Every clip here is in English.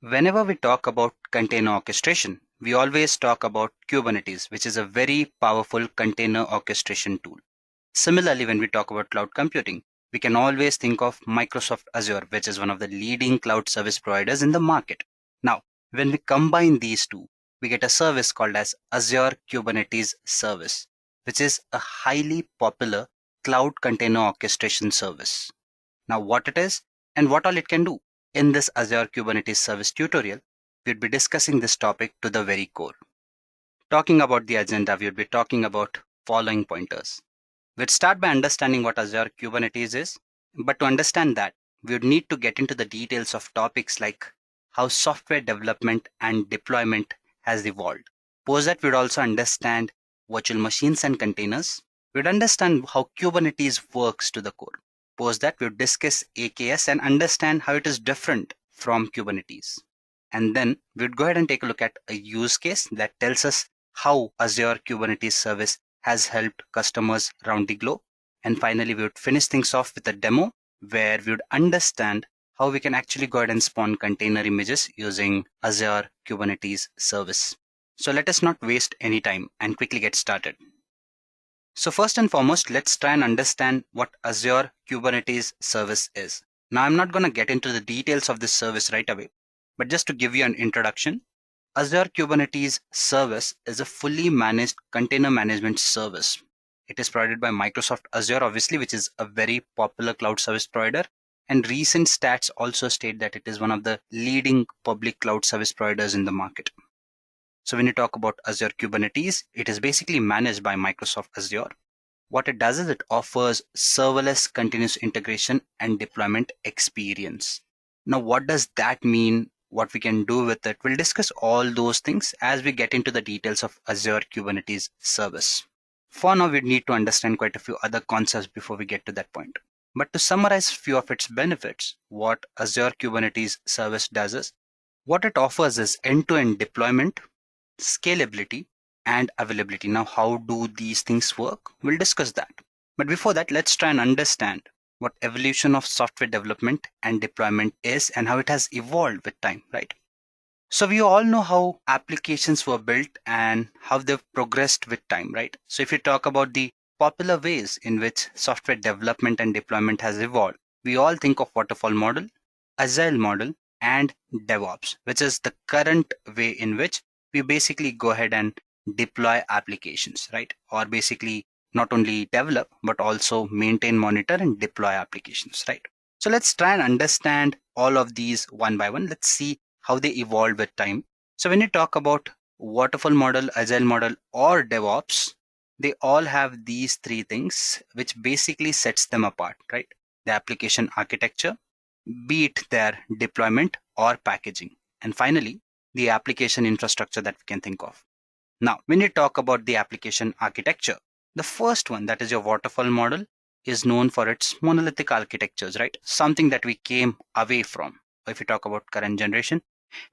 Whenever we talk about container orchestration, we always talk about Kubernetes, which is a very powerful container orchestration tool. Similarly, when we talk about cloud computing, we can always think of Microsoft Azure, which is one of the leading cloud service providers in the market. Now, when we combine these two, we get a service called as Azure Kubernetes Service, which is a highly popular cloud container orchestration service. Now, what it is and what all it can do. In this Azure Kubernetes Service tutorial, we'd be discussing this topic to the very core. Talking about the agenda, we'd be talking about following pointers. We'd start by understanding what Azure Kubernetes is, but to understand that, we would need to get into the details of topics like how software development and deployment has evolved. Post that, we'd also understand virtual machines and containers. We'd understand how Kubernetes works to the core. Post that, we'll discuss AKS and understand how it is different from Kubernetes. And then we'd go ahead and take a look at a use case that tells us how Azure Kubernetes Service has helped customers around the globe. And finally, we would finish things off with a demo where we would understand how we can actually go ahead and spawn container images using Azure Kubernetes Service. So let us not waste any time and quickly get started. So first and foremost, let's try and understand what Azure Kubernetes Service is. Now, I'm not going to get into the details of this service right away, but just to give you an introduction, Azure Kubernetes Service is a fully managed container management service. It is provided by Microsoft Azure, obviously, which is a very popular cloud service provider. And recent stats also state that it is one of the leading public cloud service providers in the market. So when you talk about Azure Kubernetes, it is basically managed by Microsoft Azure. What it does is it offers serverless continuous integration and deployment experience. Now, what does that mean? What we can do with it? We'll discuss all those things as we get into the details of Azure Kubernetes Service. For now, we need to understand quite a few other concepts before we get to that point. But to summarize a few of its benefits, what Azure Kubernetes Service does is, what it offers is end-to-end deployment, scalability, and availability. Now, how do these things work? We'll discuss that. But before that, let's try and understand what evolution of software development and deployment is and how it has evolved with time, right? So we all know how applications were built and how they've progressed with time, right? So if you talk about the popular ways in which software development and deployment has evolved, we all think of waterfall model, agile model, and DevOps, which is the current way in which we basically go ahead and deploy applications, right? Or basically not only develop, but also maintain, monitor, and deploy applications, right? So let's try and understand all of these one by one. Let's see how they evolve with time. So when you talk about waterfall model, agile model, or DevOps, they all have these three things, which basically sets them apart, right? The application architecture, be it their deployment or packaging. And finally, the application infrastructure that we can think of. Now, when you talk about the application architecture, the first one, that is your waterfall model, is known for its monolithic architectures, right? Something that we came away from. If you talk about current generation,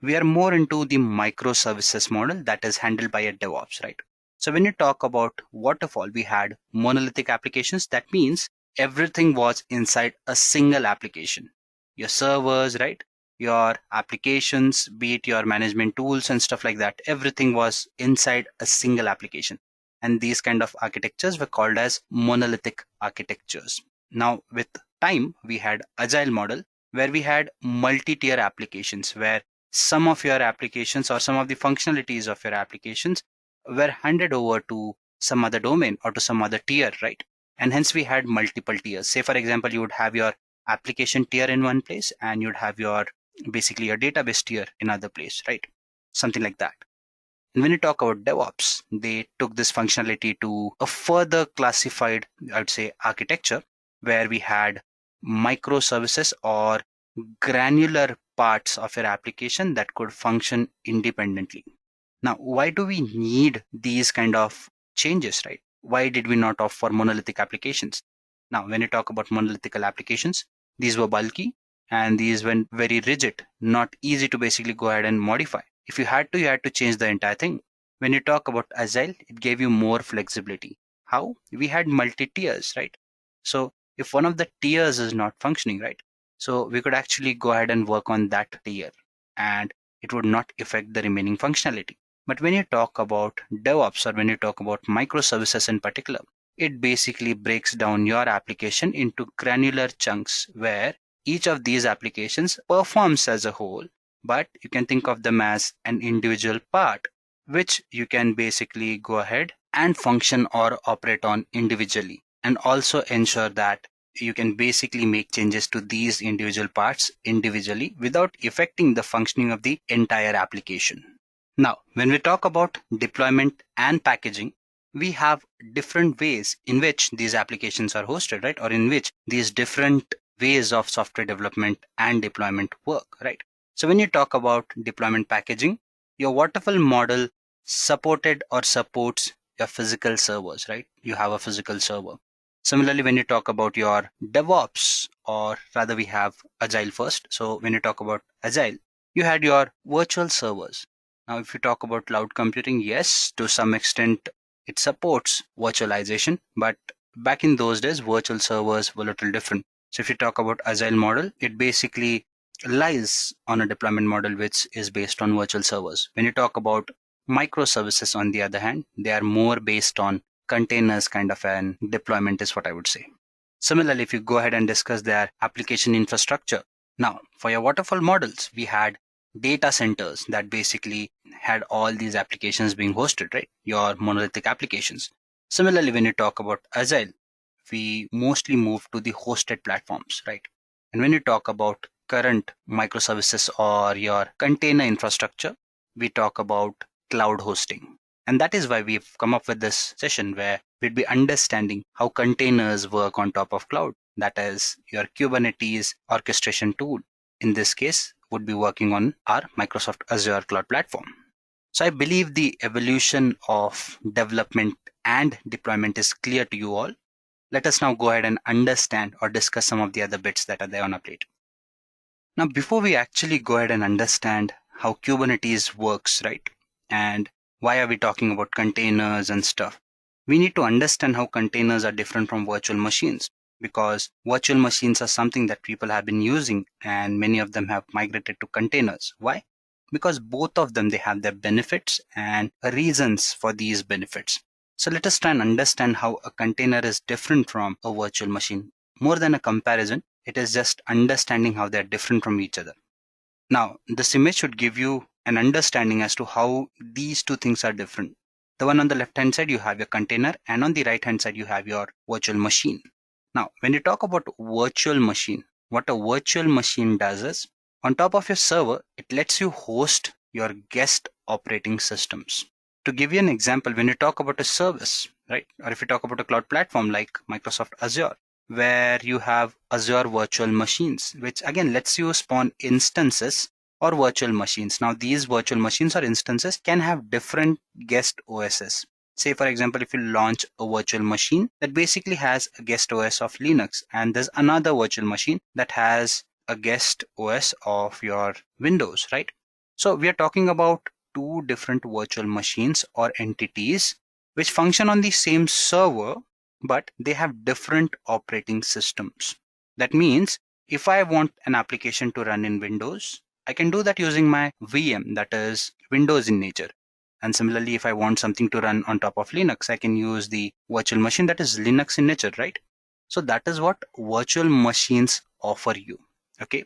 we are more into the microservices model that is handled by a DevOps, right? So when you talk about waterfall, we had monolithic applications. That means everything was inside a single application. Your servers, right? Your applications, be it your management tools and stuff like that, everything was inside a single application. And these kind of architectures were called as monolithic architectures. Now, with time, we had agile model where we had multi-tier applications where some of your applications or some of the functionalities of your applications were handed over to some other domain or to some other tier, right? And hence we had multiple tiers. Say, for example, you would have your application tier in one place and you'd have your basically your database tier in other place, right? Something like that. And when you talk about DevOps, they took this functionality to a further classified, I would say, architecture where we had microservices or granular parts of your application that could function independently. Now, why do we need these kind of changes, right? Why did we not opt for monolithic applications? Now, when you talk about monolithic applications, these were bulky and these were very rigid, not easy to basically go ahead and modify. If you had to change the entire thing. When you talk about Agile, it gave you more flexibility. How? We had multi-tiers, right? So if one of the tiers is not functioning, right? So we could actually go ahead and work on that tier. and it would not affect the remaining functionality. But when you talk about DevOps, or when you talk about microservices in particular, it basically breaks down your application into granular chunks where each of these applications performs as a whole, but you can think of them as an individual part, which you can basically go ahead and function or operate on individually, and also ensure that you can basically make changes to these individual parts individually without affecting the functioning of the entire application. Now, when we talk about deployment and packaging, we have different ways in which these applications are hosted, right? Or in which these different ways of software development and deployment work, right? So when you talk about deployment packaging, your waterfall model supported or supports your physical servers, right? You have a physical server. Similarly, when you talk about your DevOps, or rather we have Agile first. So when you talk about Agile, you had your virtual servers. Now, if you talk about cloud computing, yes, to some extent, it supports virtualization, but back in those days, virtual servers were a little different. So if you talk about Agile model, it basically lies on a deployment model which is based on virtual servers. When you talk about microservices, on the other hand, they are more based on containers kind of an deployment is what I would say. Similarly, if you go ahead and discuss their application infrastructure, now for your waterfall models, we had data centers that basically had all these applications being hosted, right? Your monolithic applications. Similarly, when you talk about Agile, we mostly move to the hosted platforms, right? And when you talk about current microservices or your container infrastructure, we talk about cloud hosting. And that is why we've come up with this session where we'd be understanding how containers work on top of cloud. That is your Kubernetes orchestration tool. In this case, would be working on our Microsoft Azure Cloud Platform. So I believe the evolution of development and deployment is clear to you all. Let us now go ahead and understand or discuss some of the other bits that are there on our plate. Now, before we actually go ahead and understand how Kubernetes works, right, and why are we talking about containers and stuff, we need to understand how containers are different from virtual machines, because virtual machines are something that people have been using and many of them have migrated to containers. Why? Because both of them, they have their benefits and reasons for these benefits. So let us try and understand how a container is different from a virtual machine. More than a comparison, it is just understanding how they're different from each other. Now, this image should give you an understanding as to how these two things are different. The one on the left hand side, you have your container, and on the right hand side, you have your virtual machine. Now, when you talk about virtual machine, what a virtual machine does is, on top of your server, it lets you host your guest operating systems. To give you an example, when you talk about a service, right, or if you talk about a cloud platform like Microsoft Azure, where you have Azure virtual machines, which again lets you spawn instances or virtual machines. Now, these virtual machines or instances can have different guest OSs. Say, for example, if you launch a virtual machine that basically has a guest OS of Linux, and there's another virtual machine that has a guest OS of your Windows, right? So we are talking about two different virtual machines or entities which function on the same server, but they have different operating systems. That means if I want an application to run in Windows, I can do that using my VM, that is Windows in nature. And similarly, if I want something to run on top of Linux, I can use the virtual machine that is Linux in nature, right? So that is what virtual machines offer you, okay?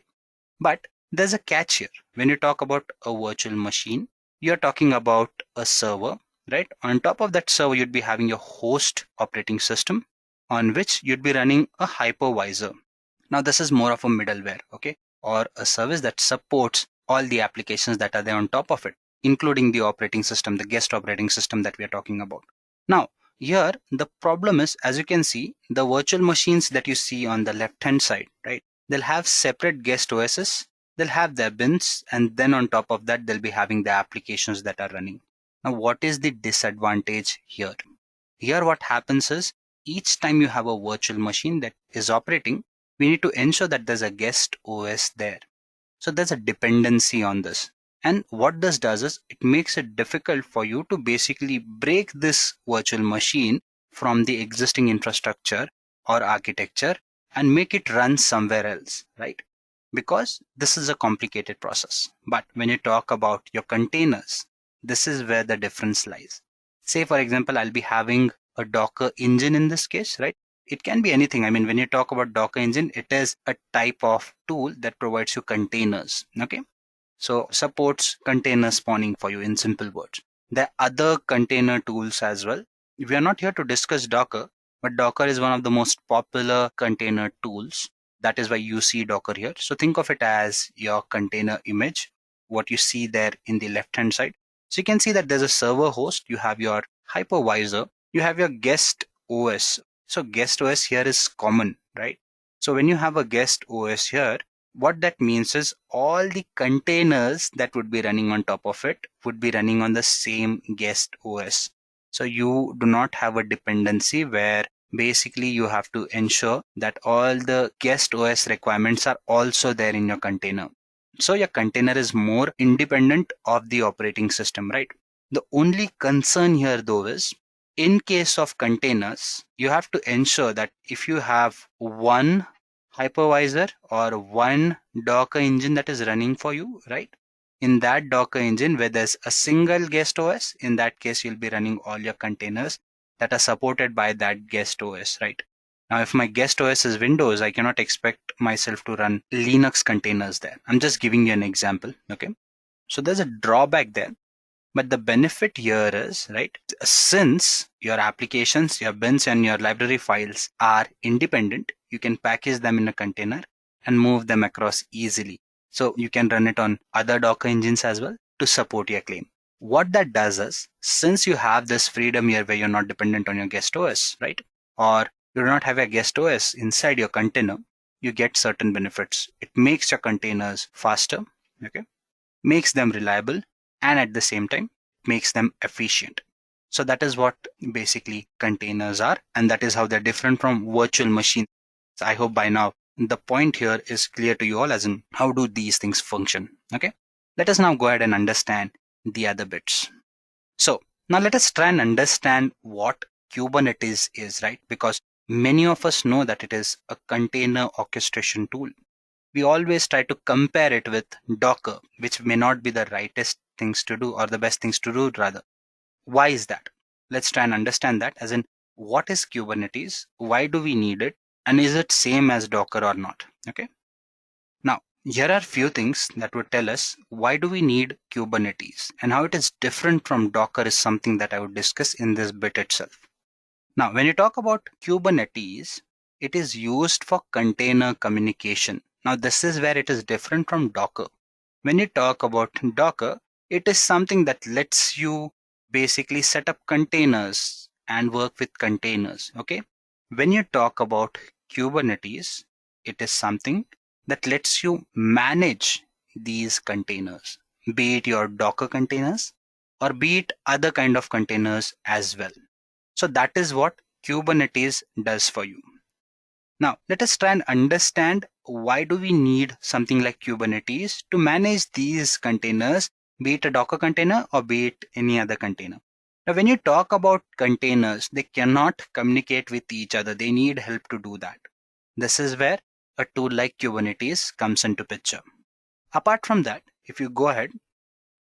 But there's a catch here. When you talk about a virtual machine, you're talking about a server, right? On top of that server, you'd be having your host operating system on which you'd be running a hypervisor. Now, this is more of a middleware, okay? Or a service that supports all the applications that are there on top of it, including the operating system, the guest operating system that we are talking about. Now, here, the problem is, as you can see, the virtual machines that you see on the left-hand side, right? They'll have separate guest OSs, they'll have their bins, and then on top of that, they'll be having the applications that are running. Now, what is the disadvantage here? Here, what happens is, each time you have a virtual machine that is operating, we need to ensure that there's a guest OS there. So there's a dependency on this. And what this does is, it makes it difficult for you to basically break this virtual machine from the existing infrastructure or architecture and make it run somewhere else, right? because this is a complicated process. But when you talk about your containers, this is where the difference lies. Say, for example, I'll be having a Docker engine in this case, right? It can be anything. I mean, when you talk about Docker engine, it is a type of tool that provides you containers. Okay. So supports container spawning for you in simple words. There are other container tools as well. We are not here to discuss Docker, but Docker is one of the most popular container tools. That is why you see Docker here. So think of it as your container image, what you see there in the left-hand side. So you can see that there's a server host, you have your hypervisor, you have your guest OS. So guest OS here is common, right? So when you have a guest OS here, what that means is all the containers that would be running on top of it would be running on the same guest OS. So you do not have a dependency where basically you have to ensure that all the guest OS requirements are also there in your container. So your container is more independent of the operating system, right? The only concern here though is in case of containers, you have to ensure that if you have one hypervisor or one Docker engine that is running for you, right? In that Docker engine where there's a single guest OS, in that case, you'll be running all your containers that are supported by that guest OS, right? Now, if my guest OS is Windows, I cannot expect myself to run Linux containers there. I'm just giving you an example, okay? So there's a drawback there. But the benefit here is, right, since your applications, your bins and your library files are independent, you can package them in a container and move them across easily. So you can run it on other Docker engines as well to support your claim. What that does is, since you have this freedom here where you're not dependent on your guest OS, right, or you do not have a guest OS inside your container, you get certain benefits. It makes your containers faster, okay, makes them reliable, and at the same time makes them efficient. So that is what basically containers are, and that is how they're different from virtual machines. So I hope by now the point here is clear to you all, as in how do these things function. Okay, let us now go ahead and understand the other bits. So now let us try and understand what Kubernetes is, right? Because many of us know that it is a container orchestration tool. We always try to compare it with Docker, which may not be the rightest things to do, or the best things to do rather. Why is that? Let's try and understand that, as in what is Kubernetes, why do we need it, and is it same as Docker or not? Okay. Now, here are few things that would tell us why do we need Kubernetes, and how it is different from Docker is something that I would discuss in this bit itself. Now, when you talk about Kubernetes, it is used for container communication. Now, this is where it is different from Docker. When you talk about Docker, it is something that lets you basically set up containers and work with containers. Okay. When you talk about Kubernetes, it is something that lets you manage these containers, be it your Docker containers or be it other kind of containers as well. So that is what Kubernetes does for you. Now, let us try and understand why do we need something like Kubernetes to manage these containers, be it a Docker container or be it any other container. Now, when you talk about containers, they cannot communicate with each other. They need help to do that. This is where a tool like Kubernetes comes into picture. Apart from that, if you go ahead,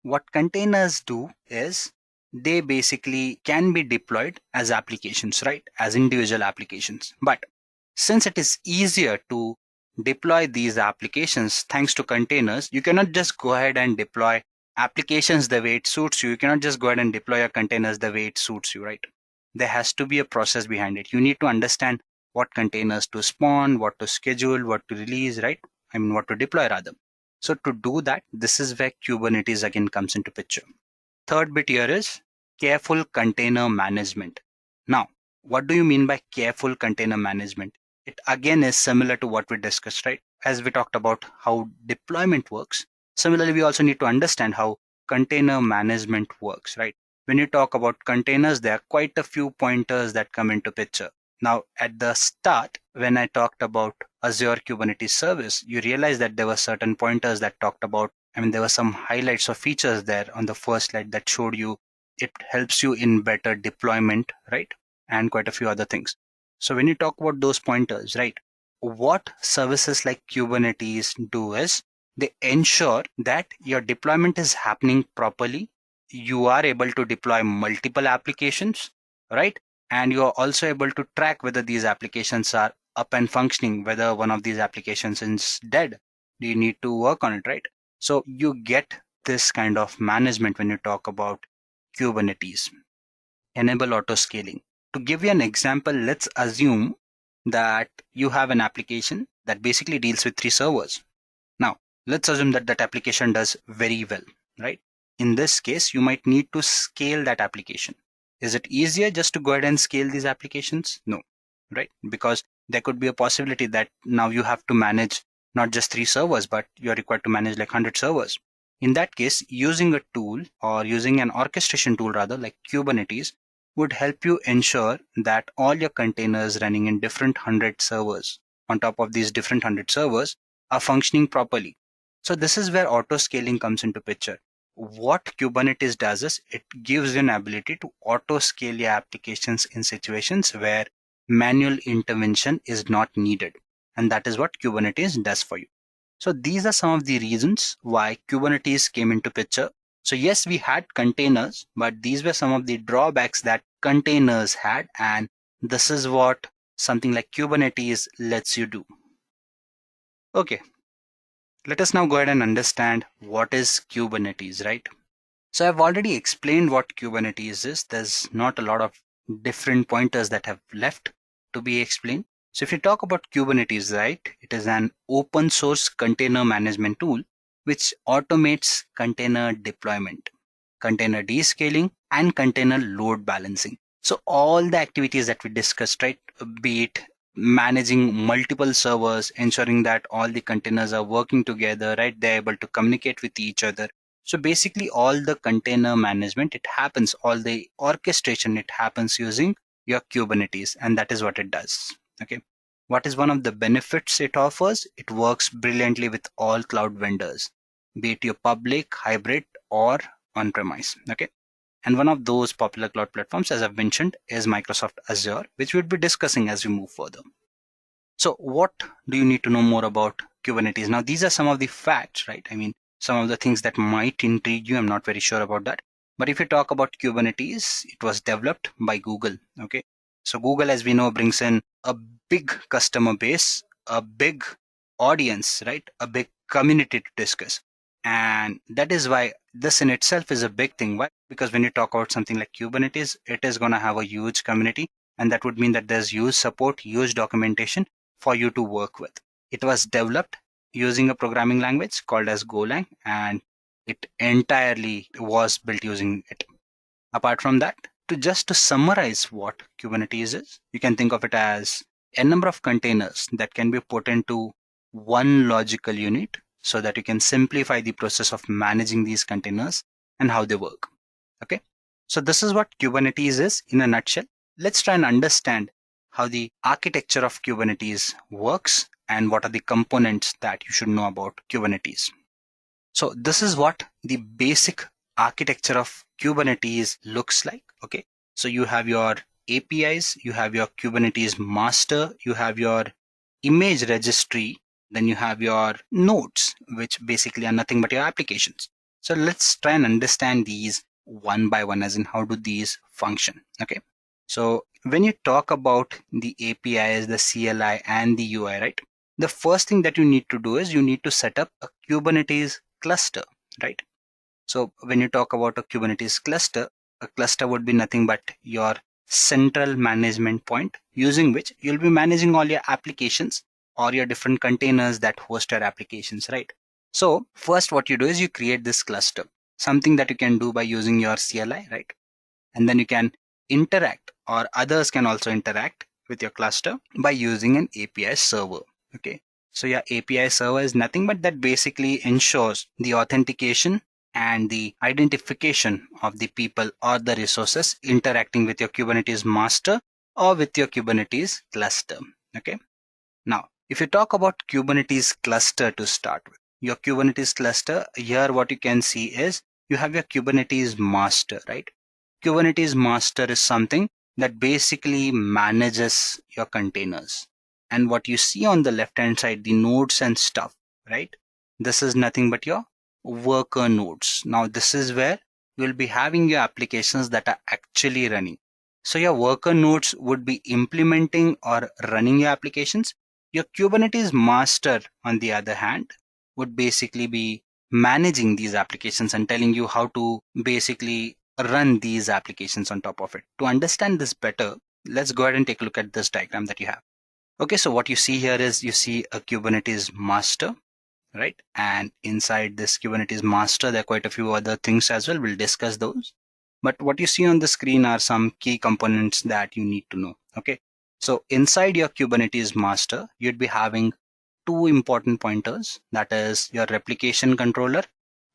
what containers do is they basically can be deployed as applications, right? As individual applications. But since it is easier to deploy these applications thanks to containers, you cannot just go ahead and deploy applications the way it suits you. You cannot just go ahead and deploy your containers the way it suits you, right? There has to be a process behind it. You need to understand what containers to spawn, what to schedule, what to release, right? I mean, what to deploy rather. So to do that, this is where Kubernetes again comes into picture. Third bit here is careful container management. Now, what do you mean by careful container management? It again is similar to what we discussed, right? As we talked about how deployment works. Similarly, we also need to understand how container management works, right? When you talk about containers, there are quite a few pointers that come into picture. Now, at the start, when I talked about Azure Kubernetes Service, you realize that there were certain pointers that talked about, I mean, there were some highlights or features there on the first slide that showed you it helps you in better deployment, right? And quite a few other things. So when you talk about those pointers, right, what services like Kubernetes do is they ensure that your deployment is happening properly. You are able to deploy multiple applications, right? And you are also able to track whether these applications are up and functioning, whether one of these applications is dead. Do you need to work on it, right? So you get this kind of management when you talk about Kubernetes. Enable auto scaling. To give you an example, let's assume that you have an application that basically deals with 3 servers. Now, let's assume that that application does very well, right? In this case, you might need to scale that application. Is it easier just to go ahead and scale these applications? No, right? Because there could be a possibility that now you have to manage not just 3 servers, but you're required to manage like 100 servers. In that case, using a tool or using an orchestration tool rather like Kubernetes would help you ensure that all your containers running in different 100 servers on top of these different 100 servers are functioning properly. So this is where auto scaling comes into picture. What Kubernetes does is it gives you an ability to auto scale your applications in situations where manual intervention is not needed. And that is what Kubernetes does for you. So these are some of the reasons why Kubernetes came into picture. So yes, we had containers, but these were some of the drawbacks that containers had. And this is what something like Kubernetes lets you do. Okay, let us now go ahead and understand what is Kubernetes, right? So I've already explained what Kubernetes is. There's not a lot of different pointers that have left to be explained. So if you talk about Kubernetes, right, it is an open source container management tool which automates container deployment, container descaling, and container load balancing. So all the activities that we discussed, right, be it managing multiple servers, ensuring that all the containers are working together, right, they're able to communicate with each other. So basically all the container management, it happens, all the orchestration, it happens using your Kubernetes, and that is what it does. Okay. What is one of the benefits it offers? It works brilliantly with all cloud vendors, be it your public, hybrid, or on-premise. Okay. And one of those popular cloud platforms, as I've mentioned, is Microsoft Azure, which we'll be discussing as we move further. So what do you need to know more about Kubernetes? Now, these are some of the facts, right? I mean, some of the things that might intrigue you. I'm not very sure about that. But if you talk about Kubernetes, it was developed by Google. Okay. So Google, as we know, brings in a big customer base, a big audience, right? A big community to discuss. And that is why this in itself is a big thing. Why? Because when you talk about something like Kubernetes, it is going to have a huge community. And that would mean that there's huge support, huge documentation for you to work with. It was developed using a programming language called as Golang, and it entirely was built using it. Apart from that, to summarize what Kubernetes is, you can think of it as a number of containers that can be put into one logical unit so that you can simplify the process of managing these containers and how they work. Okay, so this is what Kubernetes is in a nutshell. Let's try and understand how the architecture of Kubernetes works and what are the components that you should know about Kubernetes. So this is what the basic architecture of Kubernetes looks like. Okay, so you have your APIs, you have your Kubernetes master, you have your image registry, then you have your nodes, which basically are nothing but your applications. So let's try and understand these one by one, as in how do these function. Okay, so when you talk about the APIs, the CLI, and the UI, right, the first thing that you need to do is you need to set up a Kubernetes cluster, right? So when you talk about a Kubernetes cluster, a cluster would be nothing but your central management point using which you'll be managing all your applications or your different containers that host your applications, right? So first what you do is you create this cluster, something that you can do by using your CLI, right? And then you can interact, or others can also interact with your cluster by using an API server. Okay, so your API server is nothing but that basically ensures the authentication and the identification of the people or the resources interacting with your Kubernetes master or with your Kubernetes cluster. Okay, now if you talk about Kubernetes cluster to start with, your Kubernetes cluster, here what you can see is you have your Kubernetes master, right? Kubernetes master is something that basically manages your containers. And what you see on the left hand side, the nodes and stuff, right? This is nothing but your worker nodes. Now this is where you will be having your applications that are actually running. So your worker nodes would be implementing or running your applications. Your Kubernetes master, on the other hand, would basically be managing these applications and telling you how to basically run these applications on top of it. To understand this better, let's go ahead and take a look at this diagram that you have. Okay, so what you see here is you see a Kubernetes master, right? And inside this Kubernetes master, there are quite a few other things as well. We'll discuss those. But what you see on the screen are some key components that you need to know. Okay, so inside your Kubernetes master, you'd be having two important pointers, that is your replication controller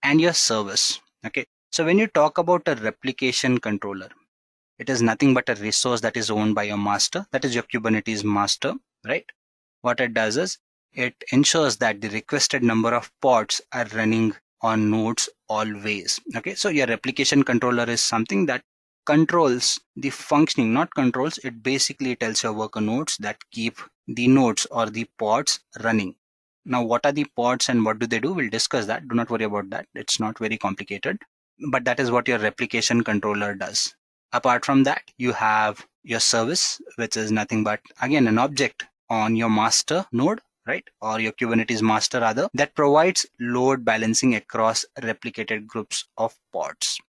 and your service. Okay, so when you talk about a replication controller, it is nothing but a resource that is owned by your master, that is your Kubernetes master, right? What it does is it ensures that the requested number of pods are running on nodes always. Okay, so your replication controller is something that controls the functioning, not controls, it basically tells your worker nodes that keep the nodes or the pods running. Now, what are the pods and what do they do? We'll discuss that. Do not worry about that. It's not very complicated, but that is what your replication controller does. Apart from that, you have your service, which is nothing but, again, an object on your master node, right? Or your Kubernetes master rather, that provides load balancing across replicated groups of pods.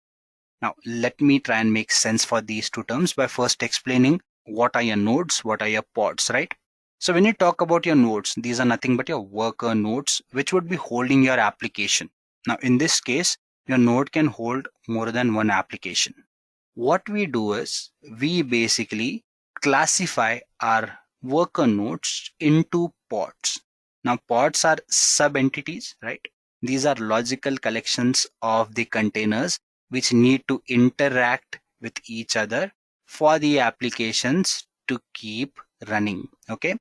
Now, let me try and make sense for these two terms by first explaining what are your nodes, what are your pods, right? So when you talk about your nodes, these are nothing but your worker nodes, which would be holding your application. Now, in this case, your node can hold more than one application. What we do is we basically classify our worker nodes into pods. Now, pods are sub-entities, right? These are logical collections of the containers which need to interact with each other for the applications to keep running, okay?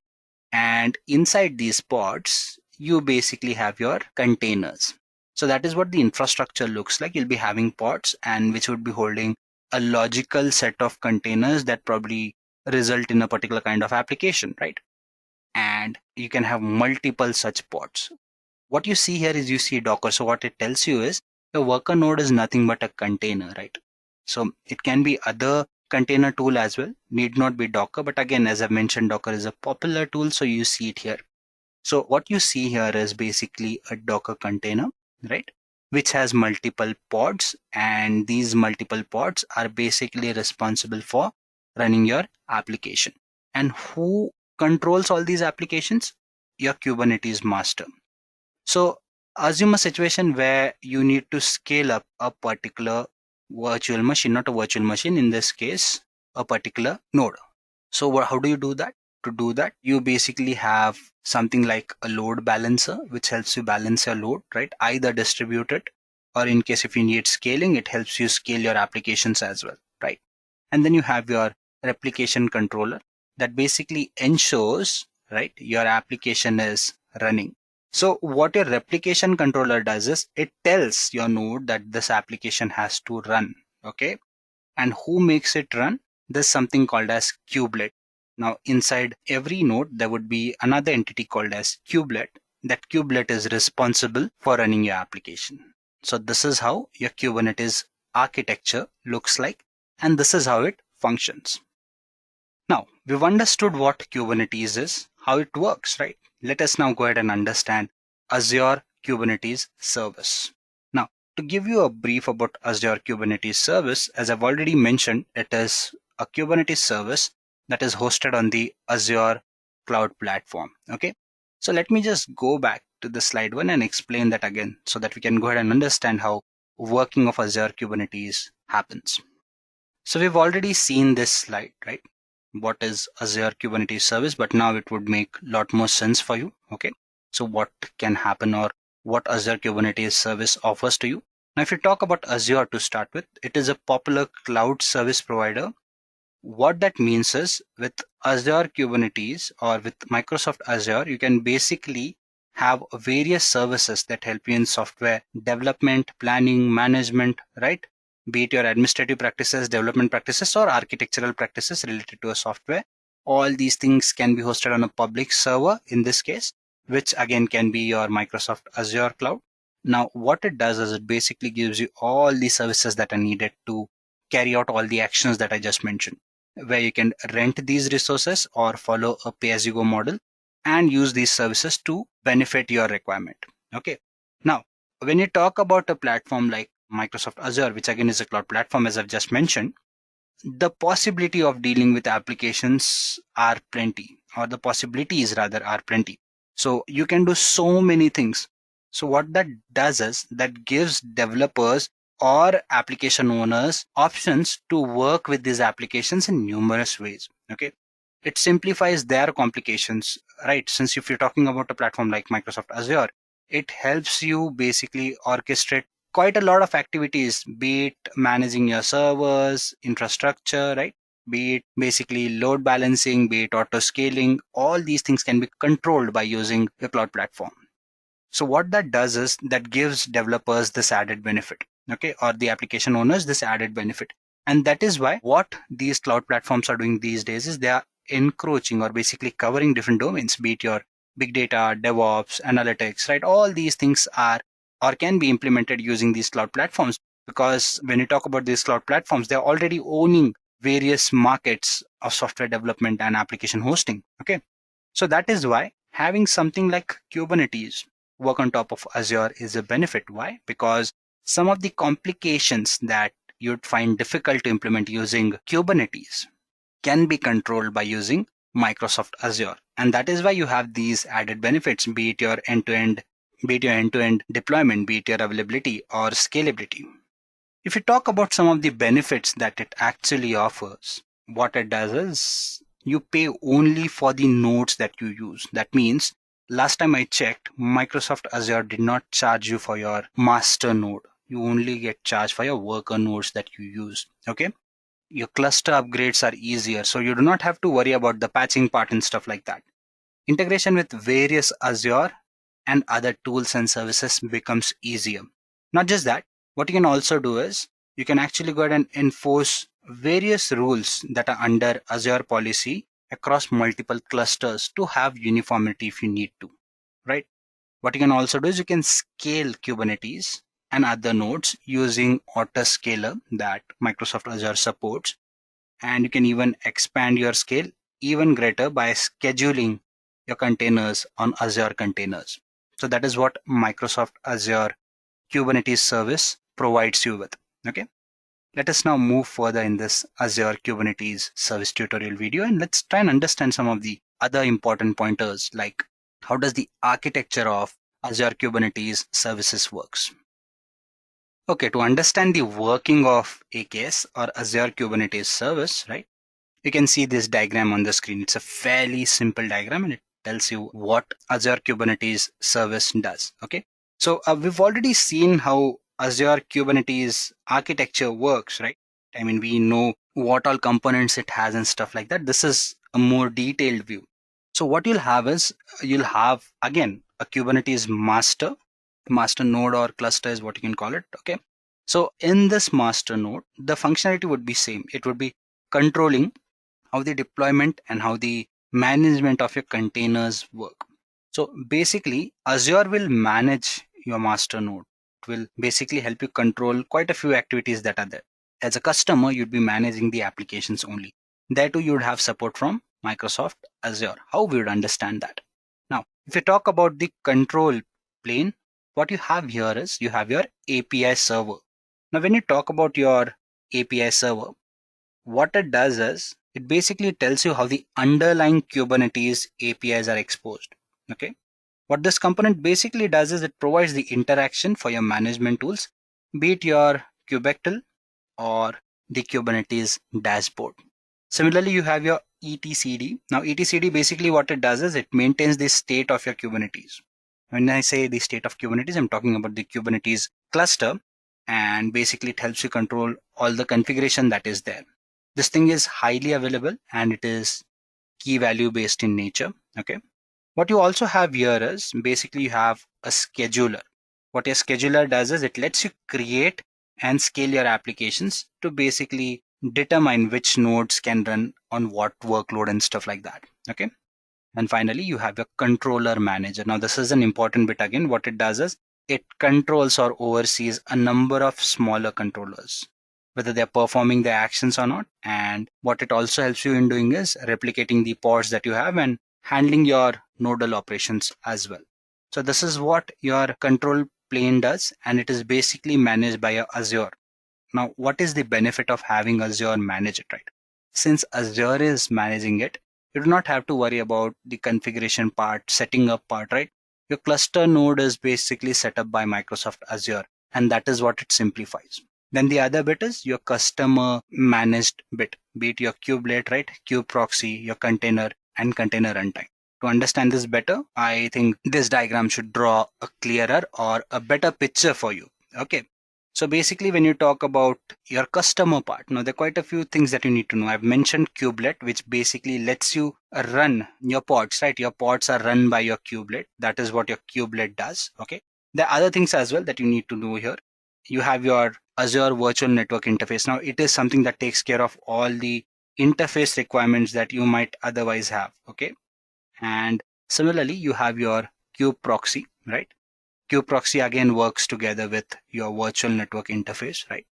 And inside these pods, you basically have your containers. So that is what the infrastructure looks like. You'll be having pods and which would be holding a logical set of containers that probably result in a particular kind of application, right? And you can have multiple such pods. What you see here is you see Docker. So what it tells you is the worker node is nothing but a container, right? So it can be other container tool as well, need not be Docker. But again, as I've mentioned, Docker is a popular tool, so you see it here. So what you see here is basically a Docker container, right? Which has multiple pods, and these multiple pods are basically responsible for running your application. And who controls all these applications? Your Kubernetes master. So assume a situation where you need to scale up a particular virtual machine, not a virtual machine, in this case, a particular node. So how do you do that? To do that, you basically have something like a load balancer, which helps you balance your load, right? Either distributed, or in case if you need scaling, it helps you scale your applications as well, right? And then you have your replication controller that basically ensures, right, your application is running. So what your replication controller does is it tells your node that this application has to run, okay? And who makes it run? There's something called as kubelet. Now inside every node, there would be another entity called as kubelet. That kubelet is responsible for running your application. So this is how your Kubernetes architecture looks like, and this is how it functions. Now, we've understood what Kubernetes is, how it works, right? Let us now go ahead and understand Azure Kubernetes Service. Now, to give you a brief about Azure Kubernetes Service, as I've already mentioned, it is a Kubernetes service that is hosted on the Azure Cloud Platform. Okay, so let me just go back to the slide one and explain that again so that we can go ahead and understand how working of Azure Kubernetes happens. So we've already seen this slide, right? What is Azure Kubernetes Service, but now it would make a lot more sense for you. Okay, so what can happen or what Azure Kubernetes Service offers to you. Now, if you talk about Azure to start with, it is a popular cloud service provider. What that means is with Azure Kubernetes or with Microsoft Azure, you can basically have various services that help you in software development, planning, management, right? Be it your administrative practices, development practices, or architectural practices related to a software. All these things can be hosted on a public server in this case, which again can be your Microsoft Azure Cloud. Now, what it does is it basically gives you all the services that are needed to carry out all the actions that I just mentioned, where you can rent these resources or follow a pay-as-you-go model and use these services to benefit your requirement. Okay. Now, when you talk about a platform like Microsoft Azure, which again is a cloud platform, as I've just mentioned, the possibility of dealing with applications are plenty, or the possibilities rather are plenty. So you can do so many things. So what that does is that gives developers or application owners options to work with these applications in numerous ways. Okay. It simplifies their complications, right? Since if you're talking about a platform like Microsoft Azure, it helps you basically orchestrate quite a lot of activities, be it managing your servers, infrastructure, right? Be it basically load balancing, be it auto scaling, all these things can be controlled by using the cloud platform. So what that does is that gives developers this added benefit, okay, or the application owners this added benefit. And that is why what these cloud platforms are doing these days is they are encroaching or basically covering different domains, be it your big data, DevOps, analytics, right? All these things are or can be implemented using these cloud platforms, because when you talk about these cloud platforms, they're already owning various markets of software development and application hosting. Okay. So that is why having something like Kubernetes work on top of Azure is a benefit. Why? Because some of the complications that you'd find difficult to implement using Kubernetes can be controlled by using Microsoft Azure. And that is why you have these added benefits, be it your end-to-end deployment, be it your availability or scalability. If you talk about some of the benefits that it actually offers, what it does is you pay only for the nodes that you use. That means last time I checked, Microsoft Azure did not charge you for your master node. You only get charged for your worker nodes that you use. Okay. Your cluster upgrades are easier, so you do not have to worry about the patching part and stuff like that. Integration with various Azure and other tools and services becomes easier. Not just that, what you can also do is you can actually go ahead and enforce various rules that are under Azure policy across multiple clusters to have uniformity if you need to, right? What you can also do is you can scale Kubernetes and other nodes using autoscaler that Microsoft Azure supports. And you can even expand your scale even greater by scheduling your containers on Azure containers. So that is what Microsoft Azure Kubernetes Service provides you with. Okay. Let us now move further in this Azure Kubernetes Service tutorial video, and let's try and understand some of the other important pointers, like how does the architecture of Azure Kubernetes Services works. Okay, to understand the working of AKS or Azure Kubernetes Service, right? You can see this diagram on the screen. It's a fairly simple diagram and it tells you what Azure Kubernetes Service does. Okay, so we've already seen how Azure Kubernetes architecture works, right? I mean, we know what all components it has and stuff like that. This is a more detailed view. So what you'll have is you'll have again a Kubernetes master node or cluster is what you can call it. Okay, so in this master node, the functionality would be same. It would be controlling how the deployment and how the management of your containers work. So basically, Azure will manage your master node. It will basically help you control quite a few activities that are there. As a customer, you'd be managing the applications only. There too, you would have support from Microsoft Azure. How we would understand that? Now, if you talk about the control plane, what you have here is you have your API server. Now, when you talk about your API server, what it does is it basically tells you how the underlying Kubernetes APIs are exposed. Okay. What this component basically does is it provides the interaction for your management tools, be it your Kubectl or the Kubernetes dashboard. Similarly, you have your etcd. Now, etcd basically what it does is it maintains the state of your Kubernetes. When I say the state of Kubernetes, I'm talking about the Kubernetes cluster, and basically it helps you control all the configuration that is there. This thing is highly available and it is key value based in nature. Okay. What you also have here is basically you have a scheduler. What your scheduler does is it lets you create and scale your applications to basically determine which nodes can run on what workload and stuff like that. Okay. And finally, you have your controller manager. Now, this is an important bit again. What it does is it controls or oversees a number of smaller controllers, whether they're performing their actions or not. And what it also helps you in doing is replicating the pods that you have and handling your nodal operations as well. So this is what your control plane does, and it is basically managed by your Azure. Now, what is the benefit of having Azure manage it, right? Since Azure is managing it, you do not have to worry about the configuration part, setting up part, right? Your cluster node is basically set up by Microsoft Azure, and that is what it simplifies. Then the other bit is your customer managed bit, be it your kubelet, right? Kube proxy, your container, and container runtime. To understand this better, I think this diagram should draw a clearer or a better picture for you. Okay. So basically, when you talk about your customer part, now there are quite a few things that you need to know. I've mentioned kubelet, which basically lets you run your pods, right? Your pods are run by your kubelet. That is what your kubelet does. Okay. There are other things as well that you need to know here. You have your Azure Virtual Network Interface. Now, it is something that takes care of all the interface requirements that you might otherwise have. Okay. And similarly, you have your kube proxy, right? Kube proxy again works together with your virtual network interface, right?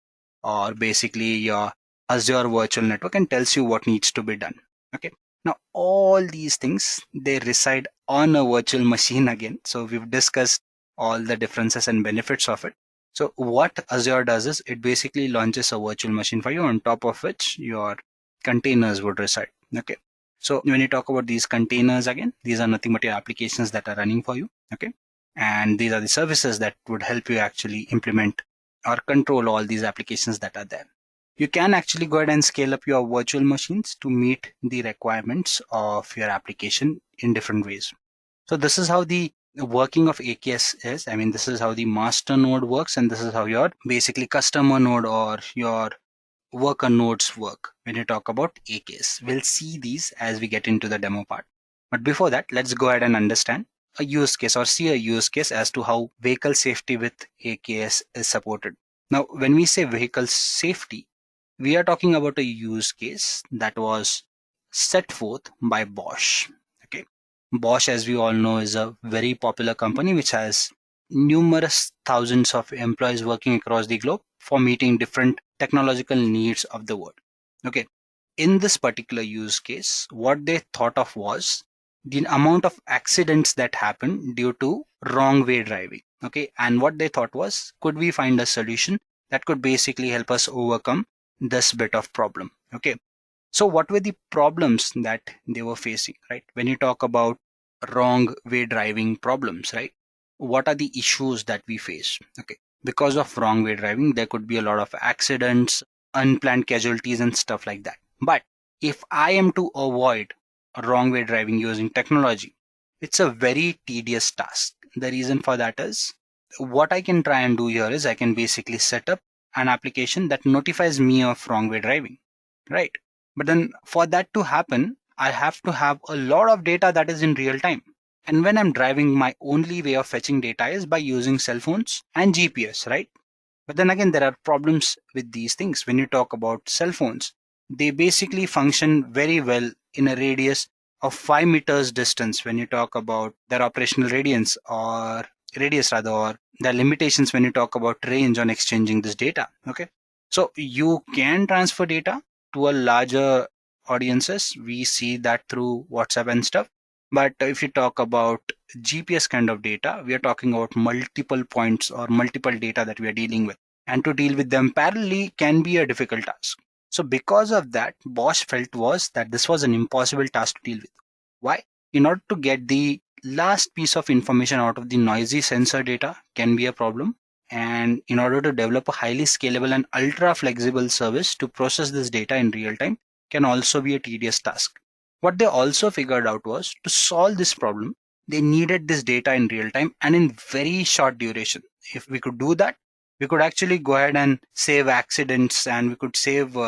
Or basically your Azure virtual network and tells you what needs to be done. Okay. Now, all these things, they reside on a virtual machine again. So we've discussed all the differences and benefits of it. So what Azure does is it basically launches a virtual machine for you, on top of which your containers would reside. Okay. So when you talk about these containers again, these are nothing but your applications that are running for you. Okay. And these are the services that would help you actually implement or control all these applications that are there. You can actually go ahead and scale up your virtual machines to meet the requirements of your application in different ways. So this is how the working of AKS is. I mean, this is how the master node works, and this is how your basically customer node or your worker nodes work when you talk about AKS. We'll see these as we get into the demo part. But before that, let's go ahead and understand a use case or see a use case as to how vehicle safety with AKS is supported. Now, when we say vehicle safety, we are talking about a use case that was set forth by Bosch. Okay, Bosch, as we all know, is a very popular company which has numerous thousands of employees working across the globe for meeting different technological needs of the world. Okay, in this particular use case, what they thought of was the amount of accidents that happen due to wrong way driving. Okay, and what they thought was, could we find a solution that could basically help us overcome this bit of problem? Okay, so what were the problems that they were facing, right? When you talk about wrong way driving problems, right? What are the issues that we face? Okay, because of wrong way driving, there could be a lot of accidents, unplanned casualties, and stuff like that. But if I am to avoid wrong way driving using technology, it's a very tedious task. The reason for that is, what I can try and do here is I can basically set up an application that notifies me of wrong way driving, right? But then for that to happen, I have to have a lot of data that is in real time. And when I'm driving, my only way of fetching data is by using cell phones and GPS, right? But then again, there are problems with these things. When you talk about cell phones, they basically function very well in a radius of 5 meters distance when you talk about their operational radius or their limitations when you talk about range on exchanging this data. Okay, so you can transfer data to a larger audiences. We see that through WhatsApp and stuff. But if you talk about GPS kind of data, we are talking about multiple points or multiple data that we are dealing with. And to deal with them parallelly can be a difficult task. So because of that, Bosch felt was that this was an impossible task to deal with. Why? In order to get the last piece of information out of the noisy sensor data can be a problem. And in order to develop a highly scalable and ultra flexible service to process this data in real time can also be a tedious task. What they also figured out was, to solve this problem, they needed this data in real time and in very short duration. If we could do that, we could actually go ahead and save accidents, and we could save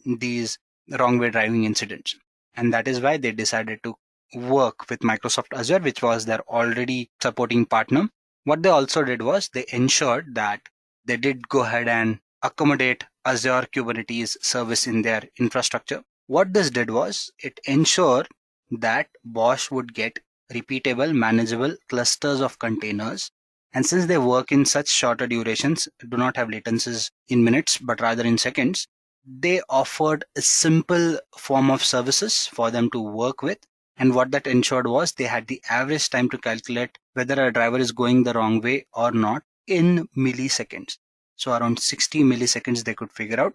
these wrong way driving incidents. And that is why they decided to work with Microsoft Azure, which was their already supporting partner. What they also did was they ensured that they did go ahead and accommodate Azure Kubernetes service in their infrastructure. What this did was it ensured that Bosch would get repeatable, manageable clusters of containers. And since they work in such shorter durations, do not have latencies in minutes, but rather in seconds, they offered a simple form of services for them to work with. And what that ensured was they had the average time to calculate whether a driver is going the wrong way or not in milliseconds. So around 60 milliseconds they could figure out.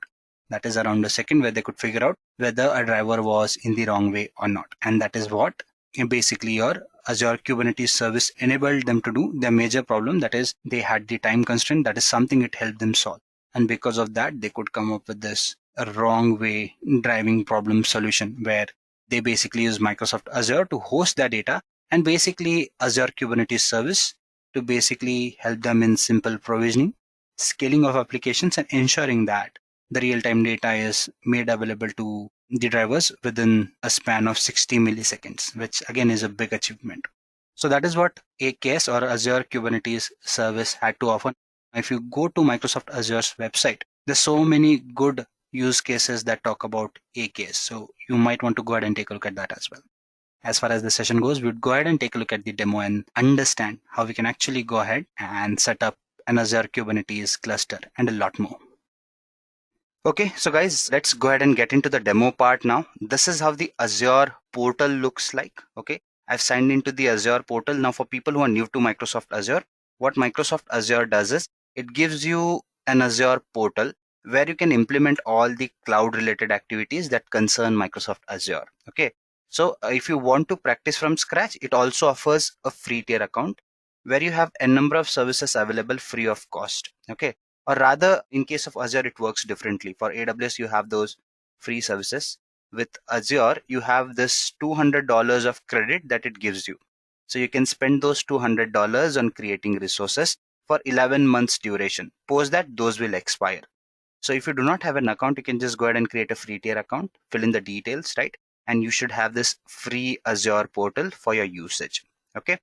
That is around a second where they could figure out whether a driver was in the wrong way or not. And that is what basically your Azure Kubernetes service enabled them to do. Their major problem, that is they had the time constraint, that is something it helped them solve. And because of that, they could come up with this wrong way driving problem solution where they basically use Microsoft Azure to host their data and basically Azure Kubernetes service to basically help them in simple provisioning, scaling of applications, and ensuring that the real-time data is made available to the drivers within a span of 60 milliseconds, which again is a big achievement. So that is what AKS or Azure Kubernetes Service had to offer. If you go to Microsoft Azure's website, there's so many good use cases that talk about AKS. So you might want to go ahead and take a look at that as well. As far as the session goes, we'd go ahead and take a look at the demo and understand how we can actually go ahead and set up an Azure Kubernetes cluster and a lot more. Okay, so guys, let's go ahead and get into the demo part now. This is how the Azure portal looks like. Okay, I've signed into the Azure portal. Now for people who are new to Microsoft Azure, what Microsoft Azure does is it gives you an Azure portal where you can implement all the cloud related activities that concern Microsoft Azure. Okay, so if you want to practice from scratch, it also offers a free tier account where you have a number of services available free of cost. Okay, or rather, in case of Azure, it works differently. For AWS, you have those free services. With Azure, you have this $200 of credit that it gives you. So you can spend those $200 on creating resources for 11 months duration. Post that, those will expire. So if you do not have an account, you can just go ahead and create a free tier account, fill in the details, right? And you should have this free Azure portal for your usage. Okay.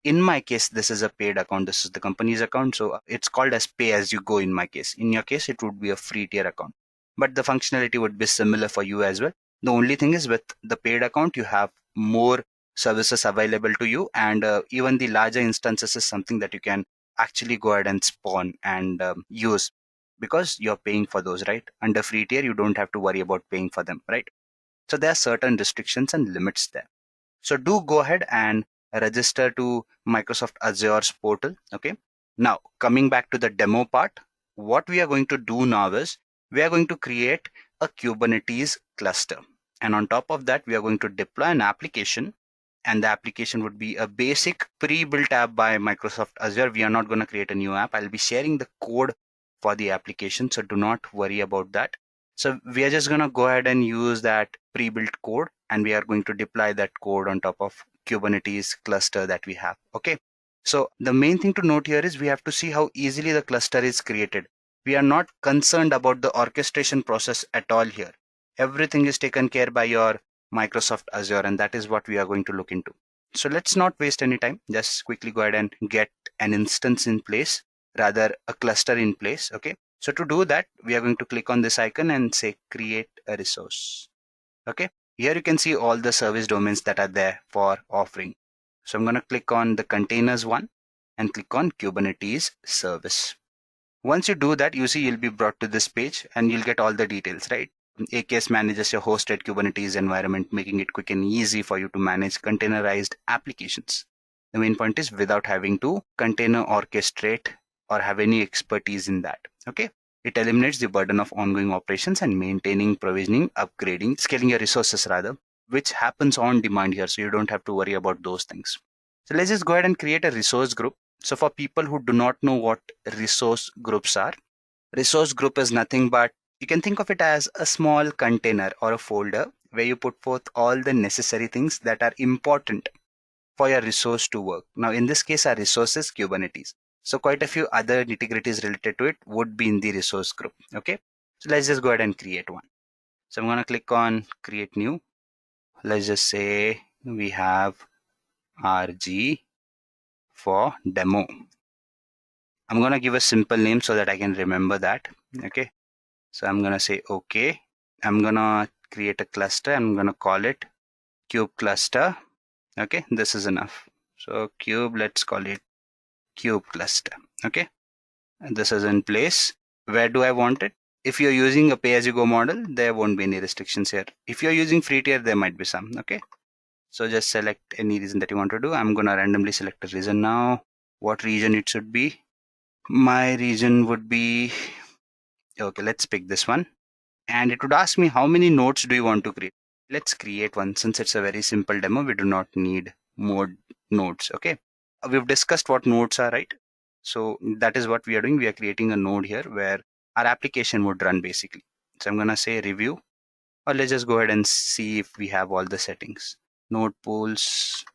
In my case, this is a paid account. This is the company's account. So it's called as pay as you go in my case. In your case, it would be a free tier account. But the functionality would be similar for you as well. The only thing is with the paid account, you have more services available to you. And even the larger instances is something that you can actually go ahead and spawn and use because you're paying for those, right? Under free tier, you don't have to worry about paying for them, right? So there are certain restrictions and limits there. So do go ahead and register to Microsoft Azure's portal. Okay. Now coming back to the demo part, what we are going to do now is we are going to create a Kubernetes cluster. And on top of that, we are going to deploy an application. And the application would be a basic pre-built app by Microsoft Azure. We are not going to create a new app. I'll be sharing the code for the application. So do not worry about that. So we are just going to go ahead and use that pre-built code and we are going to deploy that code on top of Kubernetes cluster that we have. Okay. So the main thing to note here is we have to see how easily the cluster is created. We are not concerned about the orchestration process at all here. Everything is taken care by your Microsoft Azure, and that is what we are going to look into. So let's not waste any time. Just quickly go ahead and get an instance in place, rather a cluster in place. Okay. So to do that, we are going to click on this icon and say create a resource. Okay. Here you can see all the service domains that are there for offering. So I'm going to click on the containers one and click on Kubernetes service. Once you do that, you see you'll be brought to this page and you'll get all the details, right? AKS manages your hosted Kubernetes environment, making it quick and easy for you to manage containerized applications. The main point is without having to container orchestrate or have any expertise in that. Okay. It eliminates the burden of ongoing operations and maintaining, provisioning, upgrading, scaling your resources rather, which happens on demand here. So you don't have to worry about those things. So let's just go ahead and create a resource group. So for people who do not know what resource groups are, resource group is nothing but you can think of it as a small container or a folder where you put forth all the necessary things that are important for your resource to work. Now, in this case, our resource is Kubernetes. So quite a few other nitty-gritties related to it would be in the resource group. Okay. So let's just go ahead and create one. So I'm going to click on create new. Let's just say we have RG for demo. I'm going to give a simple name so that I can remember that. Okay, so I'm gonna say okay. I'm gonna create a cluster. I'm gonna call it cube cluster. Okay, this is enough. So cube, let's call it cube cluster. Okay, and this is in place. Where do I want it? If you're using a pay-as-you-go model, there won't be any restrictions here. If you're using free tier, there might be some. Okay, so just select any region that you want to do. I'm gonna randomly select a region now. What region it should be? My region would be, okay, let's pick this one. And it would ask me how many nodes do you want to create. Let's create one. Since it's a very simple demo, we do not need more nodes. Okay, we've discussed what nodes are, right? So that is what we are doing. We are creating a node here where our application would run basically. So I'm gonna say review, or let's just go ahead and see if we have all the settings. Node pools,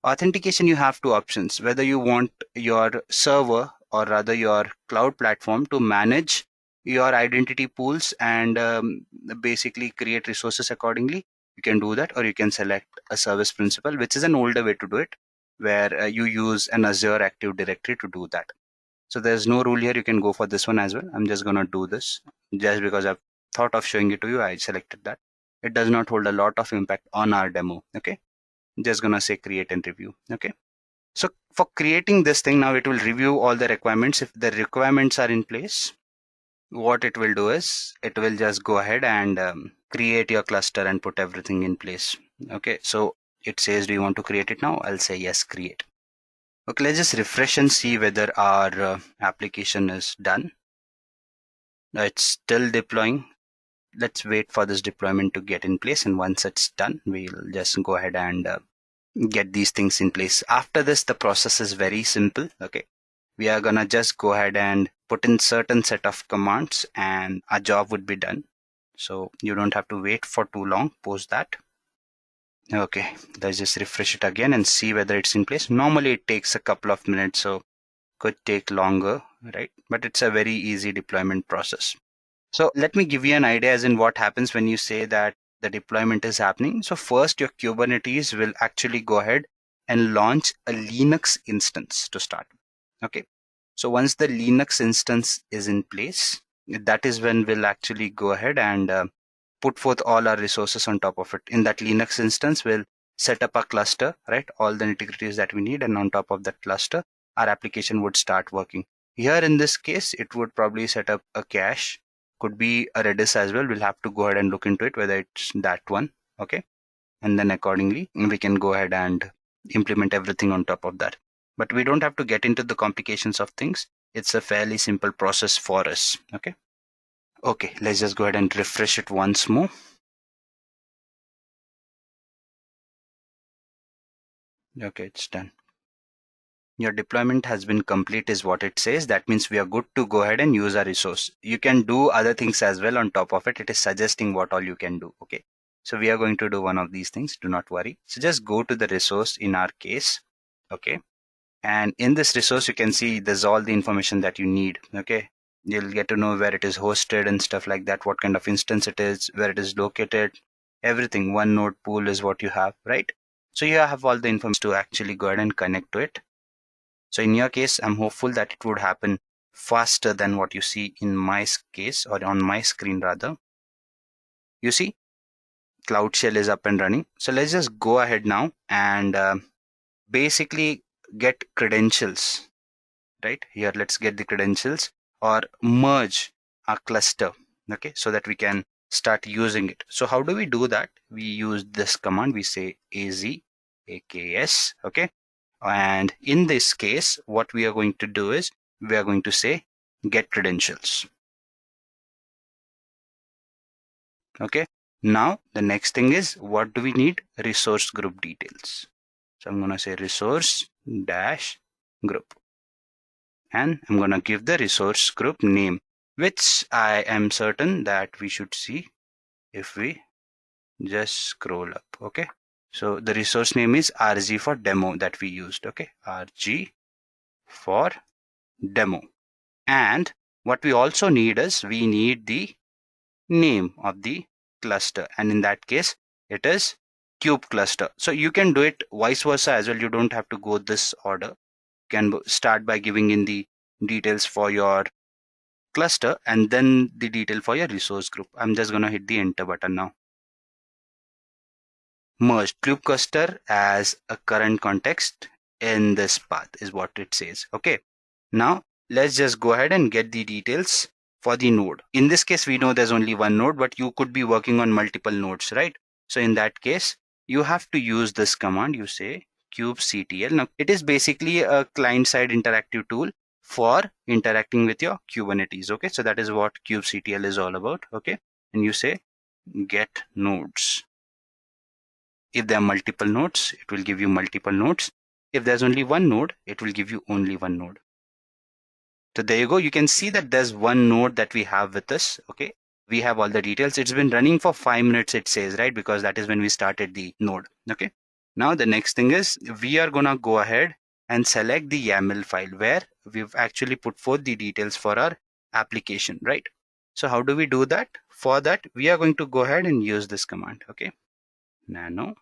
authentication, you have two options, whether you want your server or rather your cloud platform to manage your identity pools and basically create resources accordingly. You can do that, or you can select a service principal, which is an older way to do it, where you use an Azure Active Directory to do that. So there's no rule here. You can go for this one as well. I'm just going to do this just because I've thought of showing it to you. I selected that. It does not hold a lot of impact on our demo. Okay, just gonna say create and review. Okay, so for creating this thing, now it will review all the requirements. If the requirements are in place, what it will do is it will just go ahead and create your cluster and put everything in place. Okay, so it says, do you want to create it now? I'll say yes, create. Okay, let's just refresh and see whether our application is done. It's still deploying. Let's wait for this deployment to get in place, and once it's done, we'll just go ahead and get these things in place. After this, the process is very simple. Okay, we are gonna just go ahead and put in certain set of commands and our job would be done. So you don't have to wait for too long post that. Okay, let's just refresh it again and see whether it's in place. Normally it takes a couple of minutes, so could take longer, right? But it's a very easy deployment process. So let me give you an idea as in what happens when you say that the deployment is happening. So first, your Kubernetes will actually go ahead and launch a Linux instance to start. Okay, so once the Linux instance is in place, that is when we'll actually go ahead and put forth all our resources on top of it. In that Linux instance, we'll set up a cluster, right? All the nitty-gritties that we need, and on top of that cluster, our application would start working. Here in this case, it would probably set up a cache, could be a Redis as well. We'll have to go ahead and look into it, whether it's that one. Okay, and then accordingly, we can go ahead and implement everything on top of that. But we don't have to get into the complications of things. It's a fairly simple process for us. Okay. Okay, let's just go ahead and refresh it once more. Okay, it's done. Your deployment has been complete is what it says. That means we are good to go ahead and use our resource. You can do other things as well on top of it. It is suggesting what all you can do. Okay, so we are going to do one of these things. Do not worry. So just go to the resource in our case. Okay, and in this resource, you can see there's all the information that you need. Okay, you'll get to know where it is hosted and stuff like that, what kind of instance it is, where it is located, everything. One node pool is what you have, right? So you have all the information to actually go ahead and connect to it. So in your case, I'm hopeful that it would happen faster than what you see in my case, or on my screen rather. You see, Cloud Shell is up and running. So let's just go ahead now and basically get credentials. Right here, let's get the credentials or merge our cluster, okay, so that we can start using it. So how do we do that? We use this command. We say AKS, okay, and in this case, what we are going to do is we are going to say get credentials. Okay, now the next thing is, what do we need? Resource group details. So I'm going to say resource dash group, and I'm going to give the resource group name, which I am certain that we should see if we just scroll up. Okay, so the resource name is RG for demo that we used. Okay, RG for demo. And what we also need is we need the name of the cluster, and in that case it is cube cluster. So you can do it vice versa as well. You don't have to go this order. You can start by giving in the details for your cluster and then the detail for your resource group. I'm just going to hit the enter button now. Merged kube cluster as a current context in this path is what it says. Okay. Now let's just go ahead and get the details for the node. In this case, we know there's only one node, but you could be working on multiple nodes, right? So in that case, you have to use this command. You say 𝐶TL. Now it is basically a client-side interactive tool for interacting with your Kubernetes. Okay, so that is what 𝐶TL is all about. Okay, and you say get nodes. If there are multiple nodes, it will give you multiple nodes. If there's only one node, it will give you only one node. So there you go. You can see that there's one node that we have with us. Okay, we have all the details. It's been running for 5 minutes, it says, right? Because that is when we started the node. Okay, now the next thing is we are gonna go ahead and select the YAML file where we've actually put forth the details for our application, right? So how do we do that? For that, we are going to go ahead and use this command. Okay, nano,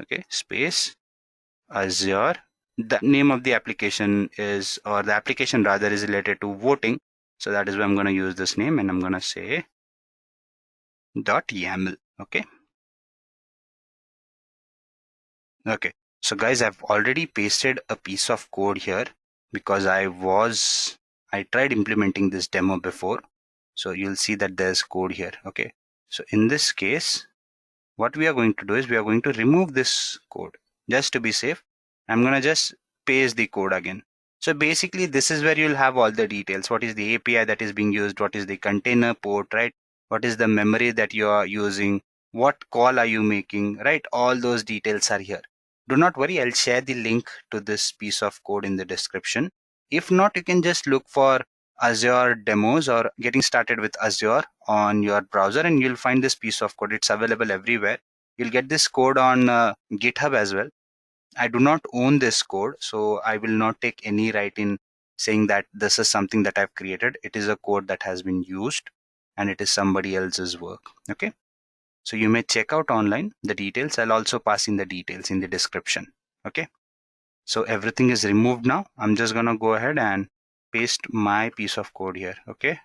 okay, space Azure. The name of the application is, or the application rather, is related to voting. So that is why I'm going to use this name, and I'm going to say .yaml. Okay. Okay. So guys, I've already pasted a piece of code here because I tried implementing this demo before. So you'll see that there's code here. Okay. So in this case, what we are going to do is we are going to remove this code just to be safe. I'm going to just paste the code again. So basically, this is where you'll have all the details. What is the API that is being used? What is the container port, right? What is the memory that you are using? What call are you making, right? All those details are here. Do not worry, I'll share the link to this piece of code in the description. If not, you can just look for Azure demos or getting started with Azure on your browser and you'll find this piece of code. It's available everywhere. You'll get this code on GitHub as well. I do not own this code, so I will not take any right in saying that this is something that I've created. It is a code that has been used and it is somebody else's work. Okay. So you may check out online the details. I'll also pass in the details in the description. Okay. So everything is removed now. I'm just going to go ahead and paste my piece of code here. Okay.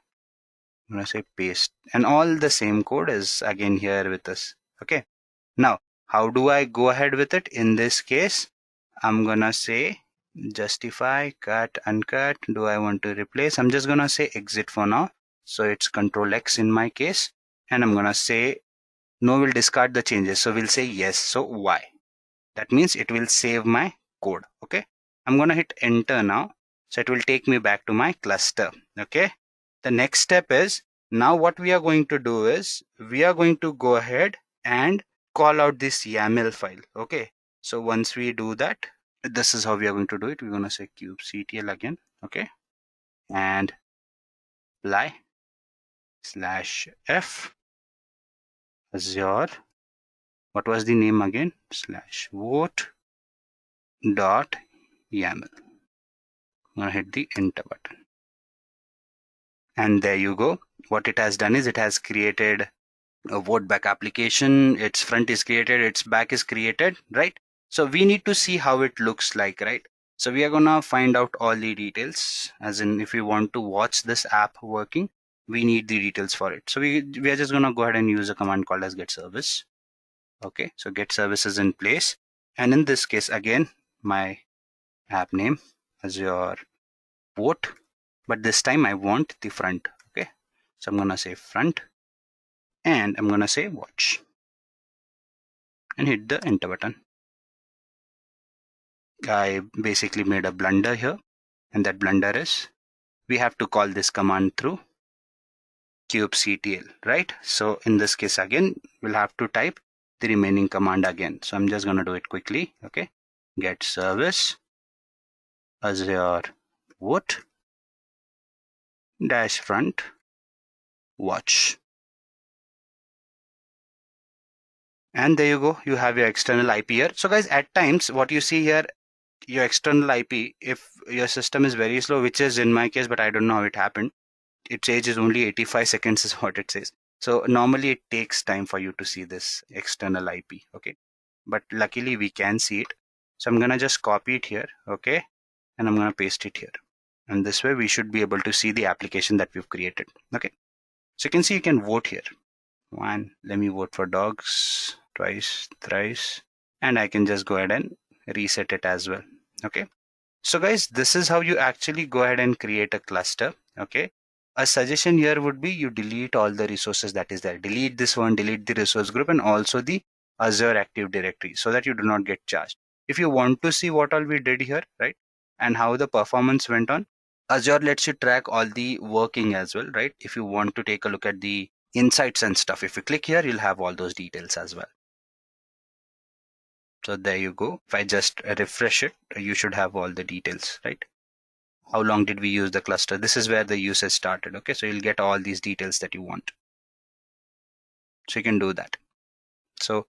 I'm going to say paste, and all the same code is again here with us. Okay. Now, how do I go ahead with it? In this case, I'm gonna say justify, cut, uncut. Do I want to replace? I'm just gonna say exit for now. So it's Control X in my case. And I'm gonna say no, we'll discard the changes. So we'll say yes. So Y. That means it will save my code. Okay. I'm gonna hit enter now. So it will take me back to my cluster. Okay. The next step is, now what we are going to do is we are going to go ahead and call out this YAML file. Okay, so once we do that, this is how we are going to do it. We're going to say kubectl again. Okay, and apply /f Azure, what was the name again, /vote dot YAML. I'm going to hit the enter button, and there you go. What it has done is it has created a vote back application. Its front is created, its back is created, right? So we need to see how it looks like, right? So we are gonna find out all the details, as in if we want to watch this app working, we need the details for it. So we are just gonna go ahead and use a command called as get service. Okay, so get service is in place, and in this case again, my app name Azure vote, but this time I want the front. Okay, so I'm gonna say front, and I'm gonna say watch and hit the enter button. I basically made a blunder here, and that blunder is we have to call this command through kubectl, right? So in this case again, we'll have to type the remaining command again. So I'm just gonna do it quickly. Okay, get service Azure vote dash front watch. And there you go, you have your external IP here. So guys, at times what you see here, your external IP, if your system is very slow, which is in my case, but I don't know how it happened, its age is only 85 seconds is what it says. So normally it takes time for you to see this external IP. Okay, but luckily we can see it. So I'm gonna just copy it here. Okay, and I'm gonna paste it here. And this way we should be able to see the application that we've created. Okay, so you can see you can vote here. One, let me vote for dogs, twice, thrice, and I can just go ahead and reset it as well. Okay, so guys, this is how you actually go ahead and create a cluster. Okay, a suggestion here would be you delete all the resources that is there. Delete this one, delete the resource group, and also the Azure Active Directory, so that you do not get charged. If you want to see what all we did here, right, and how the performance went on, Azure lets you track all the working as well, right? If you want to take a look at the insights and stuff, if you click here, you'll have all those details as well. So there you go. If I just refresh it, you should have all the details, right? How long did we use the cluster? This is where the usage started. Okay, so you'll get all these details that you want. So you can do that. So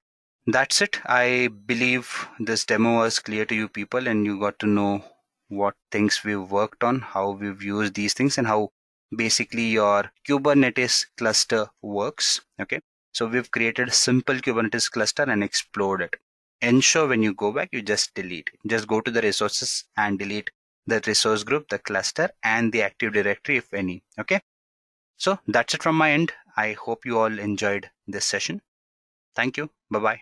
that's it. I believe this demo was clear to you people, and you got to know what things we've worked on, how we've used these things, and how basically your Kubernetes cluster works. Okay, so we've created a simple Kubernetes cluster and explored it. Ensure when you go back, you just delete. Just go to the resources and delete the resource group, the cluster, and the Active Directory, if any. Okay, so that's it from my end. I hope you all enjoyed this session. Thank you. Bye-bye.